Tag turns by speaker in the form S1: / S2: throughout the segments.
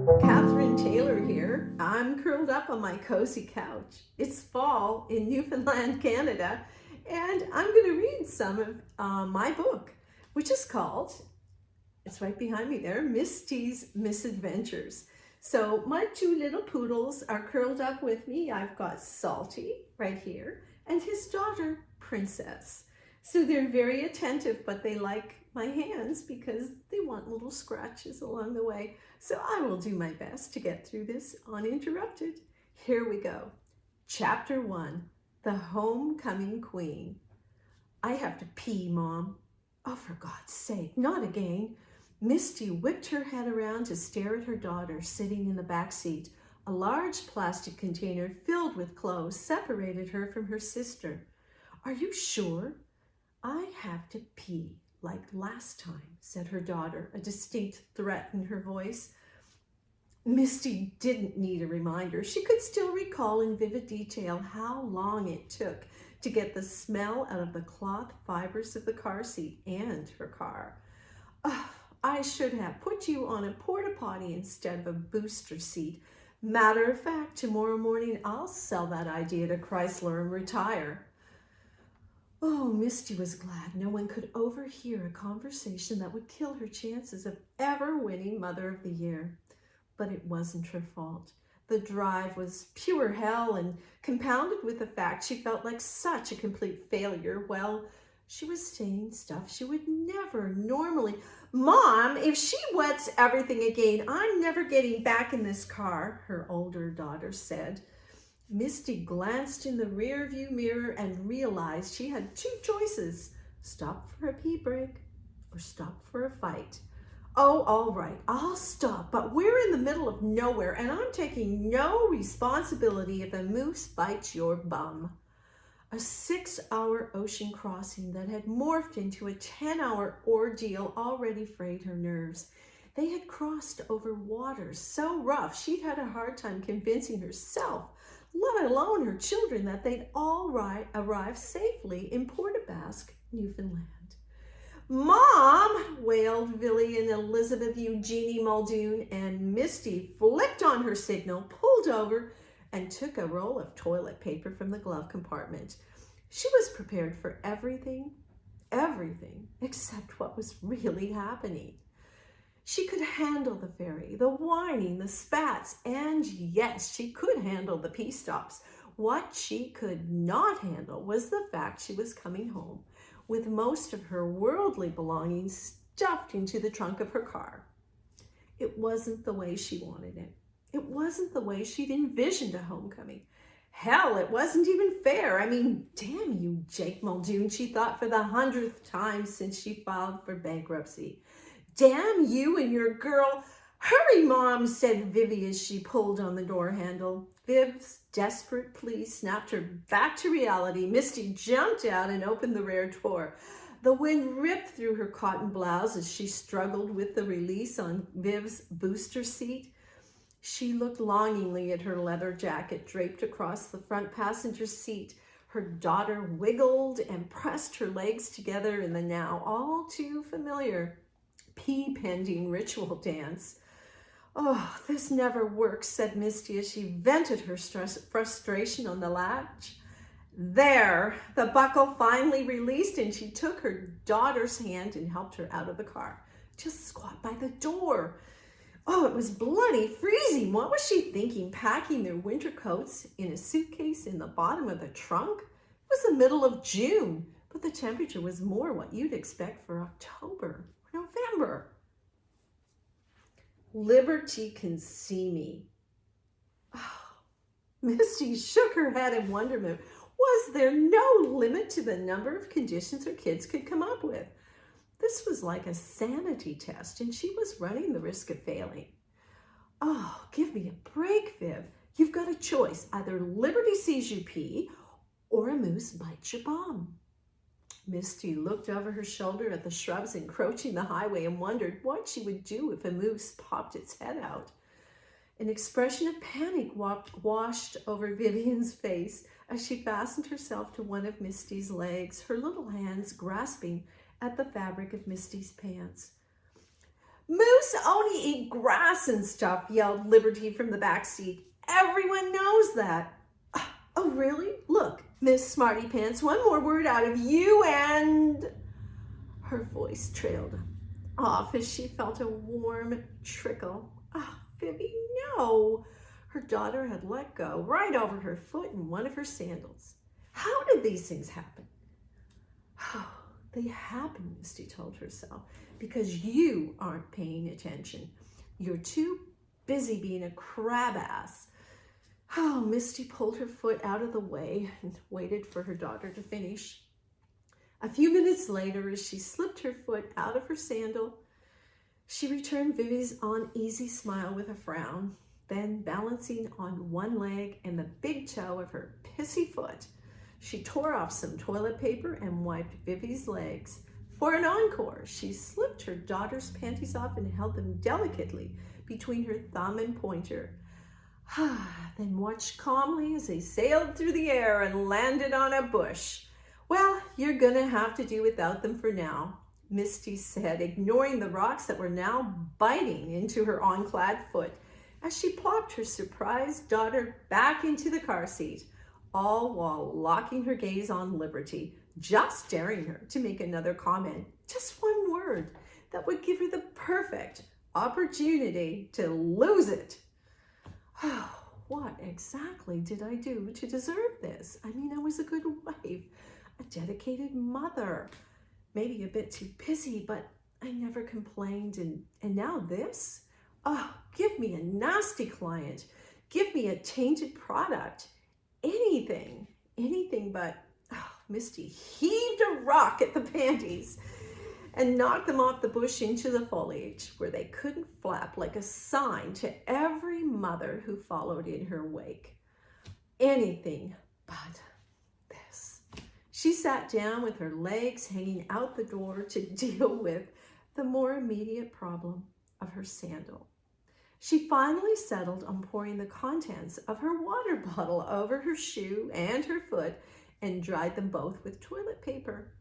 S1: Catherine Taylor here. I'm curled up on my cozy couch. It's fall in Newfoundland, Canada, and I'm going to read some of my book, which is called, it's right behind me there, Misty's Misadventures. So my two little poodles are curled up with me. I've got Salty right here and his daughter, Princess. So they're very attentive, but they like my hands because they want little scratches along the way. So I will do my best to get through this uninterrupted. Here we go. Chapter 1, The Homecoming Queen. I have to pee, Mom. Oh, for God's sake, not again. Misty whipped her head around to stare at her daughter sitting in the back seat. A large plastic container filled with clothes separated her from her sister. Are you sure? I have to pee like last time, said her daughter, a distinct threat in her voice. Misty didn't need a reminder. She could still recall in vivid detail how long it took to get the smell out of the cloth fibers of the car seat and her car. Oh, I should have put you on a porta potty instead of a booster seat. Matter of fact, tomorrow morning I'll sell that idea to Chrysler and retire. Oh, Misty was glad no one could overhear a conversation that would kill her chances of ever winning Mother of the Year. But it wasn't her fault. The drive was pure hell and compounded with the fact she felt like such a complete failure. Well, she was saying stuff she would never normally. Mom, if she wets everything again, I'm never getting back in this car, her older daughter said. Misty glanced in the rearview mirror and realized she had two choices: stop for a pee break or stop for a fight. Oh, all right, I'll stop, but we're in the middle of nowhere and I'm taking no responsibility if a moose bites your bum. A 6-hour ocean crossing that had morphed into a 10-hour ordeal already frayed her nerves. They had crossed over waters so rough she'd had a hard time convincing herself, let alone her children, that they'd all arrive safely in Port aux Basques, Newfoundland. Mom, wailed Villian Elizabeth Eugenie Muldoon, and Misty flicked on her signal, pulled over, and took a roll of toilet paper from the glove compartment. She was prepared for everything except what was really happening. She could handle the ferry, the whining, the spats, and yes, she could handle the pee stops. What she could not handle was the fact she was coming home with most of her worldly belongings stuffed into the trunk of her car. It wasn't the way she wanted it. It wasn't the way she'd envisioned a homecoming. Hell, it wasn't even fair. I mean, damn you, Jake Muldoon, she thought for the 100th time since she filed for bankruptcy. Damn you and your girl. Hurry, Mom, said Vivi as she pulled on the door handle. Viv's desperate plea snapped her back to reality. Misty jumped out and opened the rear door. The wind ripped through her cotton blouse as she struggled with the release on Viv's booster seat. She looked longingly at her leather jacket draped across the front passenger seat. Her daughter wiggled and pressed her legs together in the now all too familiar pee-pending ritual dance. Oh, this never works, said Misty as she vented her frustration on the latch. There, the buckle finally released and she took her daughter's hand and helped her out of the car. Just squat by the door. Oh, it was bloody freezing. What was she thinking, packing their winter coats in a suitcase in the bottom of the trunk? It was the middle of June, but the temperature was more what you'd expect for October or November. Liberty can see me. Oh, Misty shook her head in wonderment. Was there no limit to the number of conditions her kids could come up with? This was like a sanity test, and she was running the risk of failing. Oh, give me a break, Viv. You've got a choice. Either Liberty sees you pee, or a moose bites your bum. Misty looked over her shoulder at the shrubs encroaching the highway and wondered what she would do if a moose popped its head out. An expression of panic washed over Vivian's face as she fastened herself to one of Misty's legs, her little hands grasping at the fabric of Misty's pants. Moose only eat grass and stuff, yelled Liberty from the back seat. Everyone knows that. Oh, really? Look, Miss Smarty Pants, one more word out of you and... Her voice trailed off as she felt a warm trickle. Oh, Vivi, no. Her daughter had let go right over her foot in one of her sandals. How did these things happen? Oh, they happen, Misty told herself, because you aren't paying attention. You're too busy being a crab ass. Oh, Misty pulled her foot out of the way and waited for her daughter to finish. A few minutes later, as she slipped her foot out of her sandal, she returned Vivi's uneasy smile with a frown. Then, balancing on one leg and the big toe of her pissy foot, she tore off some toilet paper and wiped Vivi's legs. For an encore, she slipped her daughter's panties off and held them delicately between her thumb and pointer. Then watched calmly as they sailed through the air and landed on a bush. Well, you're gonna have to do without them for now, Misty said, ignoring the rocks that were now biting into her unclad foot as she plopped her surprised daughter back into the car seat, all while locking her gaze on Liberty, just daring her to make another comment, just one word, that would give her the perfect opportunity to lose it. Oh, what exactly did I do to deserve this? I mean, I was a good wife, a dedicated mother, maybe a bit too busy, but I never complained. And now this? Oh, give me a nasty client. Give me a tainted product. Anything but, Misty heaved a rock at the panties and knocked them off the bush into the foliage where they couldn't flap like a sign to every mother who followed in her wake. Anything but this. She sat down with her legs hanging out the door to deal with the more immediate problem of her sandal. She finally settled on pouring the contents of her water bottle over her shoe and her foot and dried them both with toilet paper.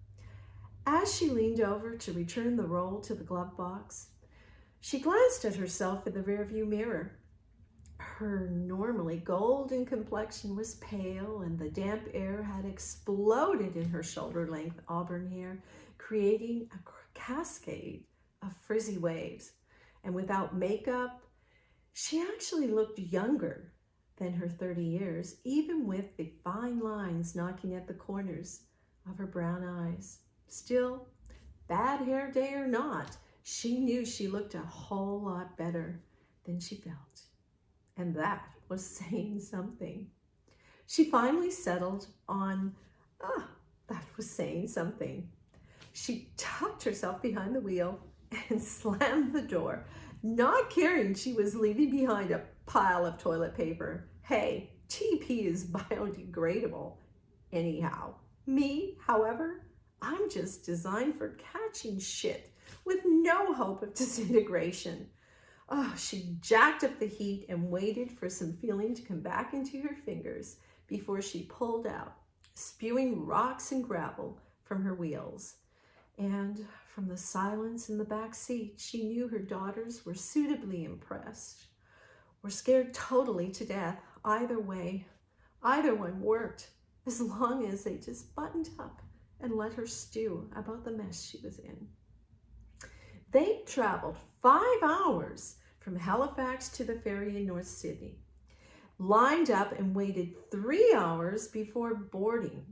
S1: As she leaned over to return the roll to the glove box, she glanced at herself in the rearview mirror. Her normally golden complexion was pale, and the damp air had exploded in her shoulder-length auburn hair, creating a cascade of frizzy waves. And without makeup, she actually looked younger than her 30 years, even with the fine lines knocking at the corners of her brown eyes. Still, bad hair day or not, she knew she looked a whole lot better than she felt. And that was saying something. She finally settled on, that was saying something. She tucked herself behind the wheel and slammed the door, not caring she was leaving behind a pile of toilet paper. Hey, TP is biodegradable. Anyhow, me, however, I'm just designed for catching shit with no hope of disintegration. Oh, she jacked up the heat and waited for some feeling to come back into her fingers before she pulled out, spewing rocks and gravel from her wheels. And from the silence in the back seat, she knew her daughters were suitably impressed or scared totally to death. Either way, either one worked, as long as they just buttoned up and let her stew about the mess she was in. They traveled 5 hours from Halifax to the ferry in North Sydney, lined up and waited 3 hours before boarding.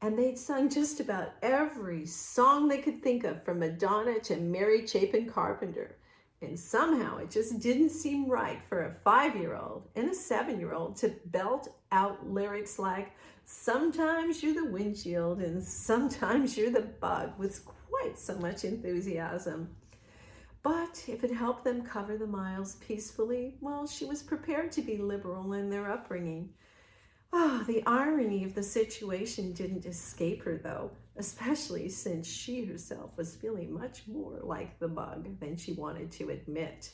S1: And they'd sung just about every song they could think of, from Madonna to Mary Chapin Carpenter. And somehow it just didn't seem right for a 5-year-old and a 7-year-old to belt out lyrics like, "Sometimes you're the windshield and sometimes you're the bug," with quite so much enthusiasm. But if it helped them cover the miles peacefully, well, she was prepared to be liberal in their upbringing. The irony of the situation didn't escape her, though, especially since she herself was feeling much more like the bug than she wanted to admit.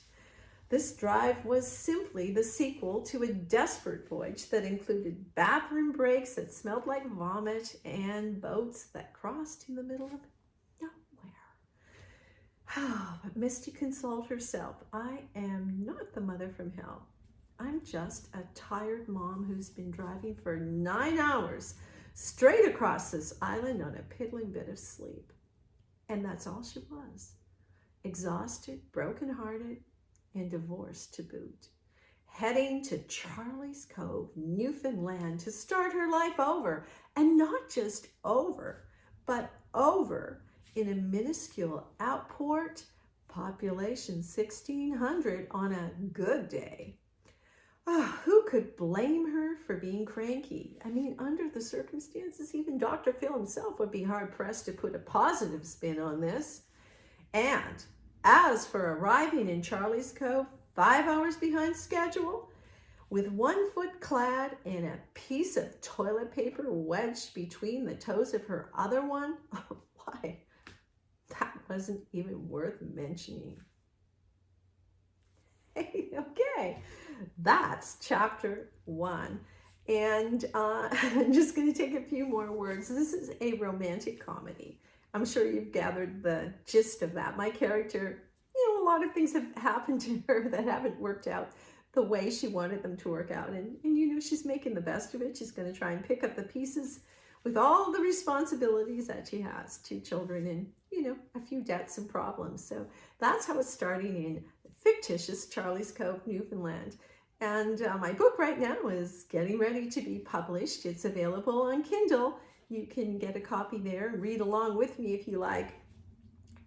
S1: This drive was simply the sequel to a desperate voyage that included bathroom breaks that smelled like vomit and boats that crossed in the middle of nowhere. But Misty consoled herself. I am not the mother from hell. I'm just a tired mom who's been driving for 9 hours straight across this island on a piddling bit of sleep. And that's all she was. Exhausted, brokenhearted, and divorced to boot. Heading to Charlie's Cove, Newfoundland to start her life over. And not just over, but over in a minuscule outport, population 1,600 on a good day. Oh, who could blame her for being cranky? I mean, under the circumstances, even Dr. Phil himself would be hard-pressed to put a positive spin on this. And as for arriving in Charlie's Cove 5 hours behind schedule, with 1 foot clad in a piece of toilet paper wedged between the toes of her other one, why, that wasn't even worth mentioning. Hey, okay. That's chapter 1. And I'm just going to take a few more words. This is a romantic comedy. I'm sure you've gathered the gist of that. My character, a lot of things have happened to her that haven't worked out the way she wanted them to work out. And she's making the best of it. She's going to try and pick up the pieces with all the responsibilities that she has, 2 children and, a few debts and problems. So that's how it's starting in fictitious Charlie's Cove, Newfoundland. And my book right now is getting ready to be published. It's available on Kindle. You can get a copy there and read along with me if you like.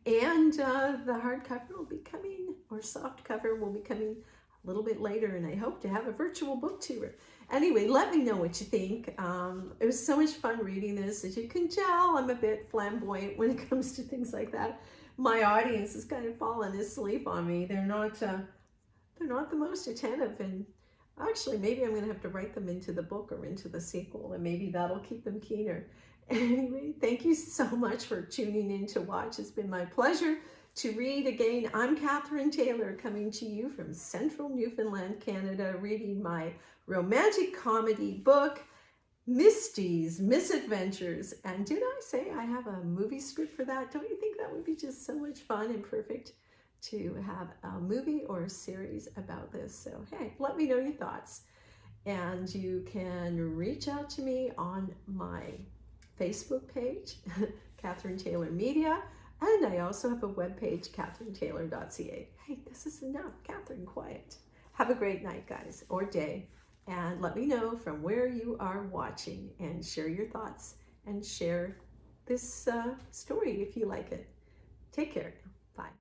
S1: And the hardcover will be coming, or soft cover will be coming a little bit later, and I hope to have a virtual book tour. Anyway, let me know what you think. It was so much fun reading this. As you can tell, I'm a bit flamboyant when it comes to things like that. My audience is kind of falling asleep on me. They're not the most attentive, and actually maybe I'm going to have to write them into the book or into the sequel, and maybe that'll keep them keener. Anyway, thank you so much for tuning in to watch. It's been my pleasure to read again. I'm Catherine Taylor, coming to you from central Newfoundland, Canada, reading my romantic comedy book, Misty's Misadventures. And did I say I have a movie script for that? Don't you think that would be just so much fun and perfect to have a movie or a series about this? So hey, let me know your thoughts. And you can reach out to me on my Facebook page, Catherine Taylor Media, and I also have a webpage, catherinetaylor.ca. Hey, this is enough. Catherine, quiet. Have a great night, guys, or day, and let me know from where you are watching, and share your thoughts, and share this story if you like it. Take care. Bye.